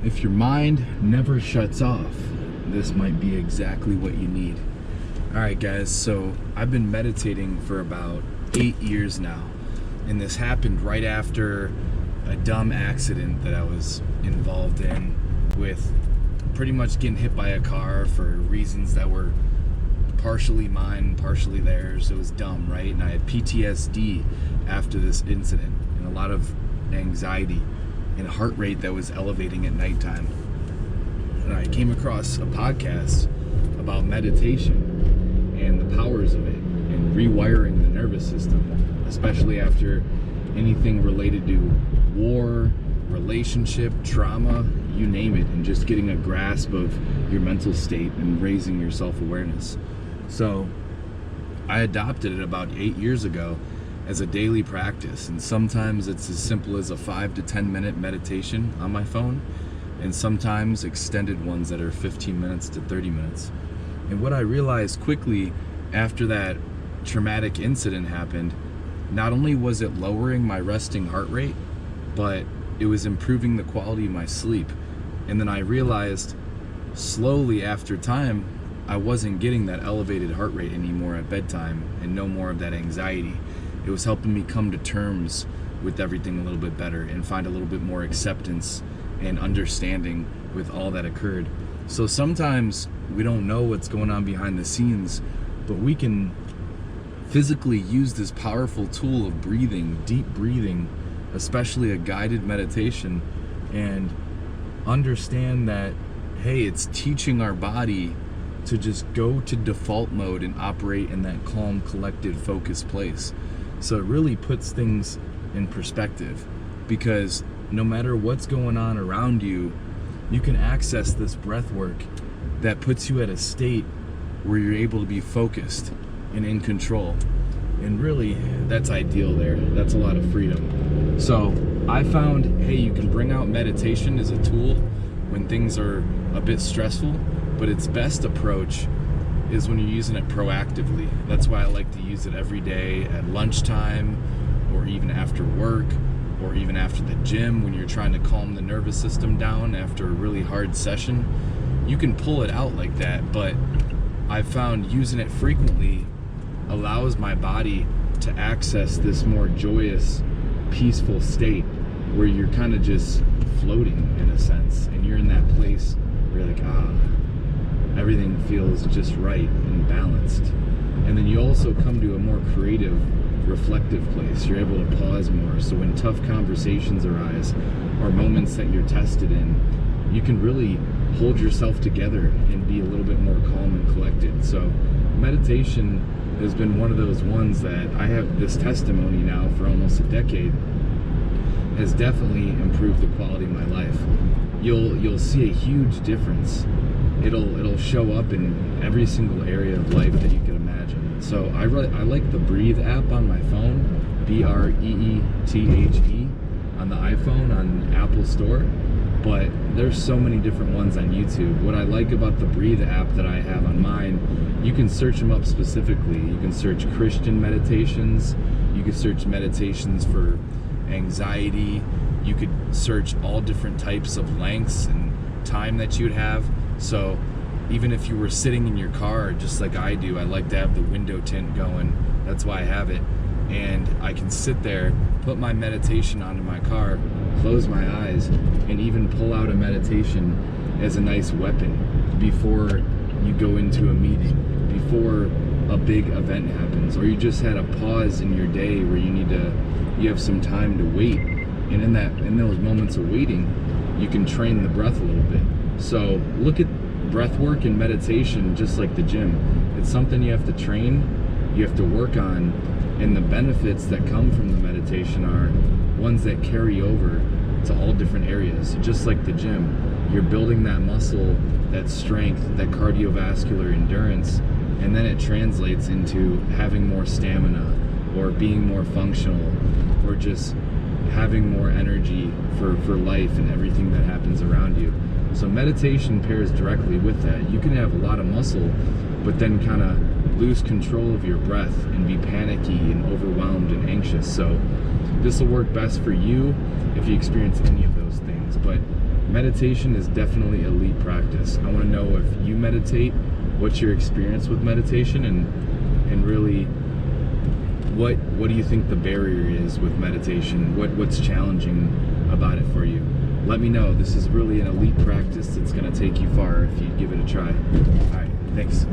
If your mind never shuts off, this might be exactly what you need. All right, guys, so I've been meditating for about 8 years now, and this happened right after a dumb accident that I was involved in, with pretty much getting hit by a car for reasons that were partially mine, partially theirs. It was dumb, right? And I had PTSD after this incident, and a lot of anxiety and heart rate that was elevating at nighttime. And I came across a podcast about meditation and the powers of it and rewiring the nervous system, especially after anything related to war, relationship, trauma, you name it, and just getting a grasp of your mental state and raising your self-awareness. So I adopted it about 8 years ago as a daily practice, and sometimes it's as simple as a 5 to 10 minute meditation on my phone, and sometimes extended ones that are 15 minutes to 30 minutes. And what I realized quickly after that traumatic incident happened, not only was it lowering my resting heart rate, but it was improving the quality of my sleep. And then I realized slowly after time, I wasn't getting that elevated heart rate anymore at bedtime, and no more of that anxiety. It was helping me come to terms with everything a little bit better and find a little bit more acceptance and understanding with all that occurred. So sometimes we don't know what's going on behind the scenes, but we can physically use this powerful tool of breathing, deep breathing, especially a guided meditation, and understand that, hey, it's teaching our body to just go to default mode and operate in that calm, collected, focused place. So it really puts things in perspective, because no matter what's going on around you, you can access this breath work that puts you at a state where you're able to be focused and in control. And really, that's ideal there. That's a lot of freedom. So I found, hey, you can bring out meditation as a tool when things are a bit stressful, but its best approach is when you're using it proactively. That's why I like to use it every day at lunchtime, or even after work, or even after the gym when you're trying to calm the nervous system down after a really hard session. You can pull it out like that, but I've found using it frequently allows my body to access this more joyous, peaceful state where you're kind of just floating in a sense, and you're in that place where you're like, everything feels just right and balanced. And then you also come to a more creative, reflective place. You're able to pause more, so when tough conversations arise or moments that you're tested in, you can really hold yourself together and be a little bit more calm and collected. So meditation has been one of those ones that I have this testimony now for almost a decade, has definitely improved the quality of my life. You'll see a huge difference. It'll show up in every single area of life that you can imagine. So I like the Breathe app on my phone, BREETHE, on the iPhone on Apple Store, but there's so many different ones on YouTube. What I like about the Breathe app that I have on mine, you can search them up specifically. You can search Christian meditations, you can search meditations for anxiety, you could search all different types of lengths and time that you'd have. So even if you were sitting in your car, just like I do, I like to have the window tint going. That's why I have it. And I can sit there, put my meditation onto my car, close my eyes, and even pull out a meditation as a nice weapon before you go into a meeting, before a big event happens, or you just had a pause in your day where you have some time to wait. And in those moments of waiting, you can train the breath a little bit. So look at breath work and meditation just like the gym. It's something you have to train, you have to work on, and the benefits that come from the meditation are ones that carry over to all different areas. Just like the gym, you're building that muscle, that strength, that cardiovascular endurance, and then it translates into having more stamina, or being more functional, or just having more energy for life and everything that happens around you. So meditation pairs directly with that. You can have a lot of muscle, but then kind of lose control of your breath and be panicky and overwhelmed and anxious. So this will work best for you if you experience any of those things. But meditation is definitely elite practice. I want to know if you meditate, what's your experience with meditation, and really what do you think the barrier is with meditation? What's challenging about it for you? Let me know. This is really an elite practice that's going to take you far if you give it a try. All right, thanks.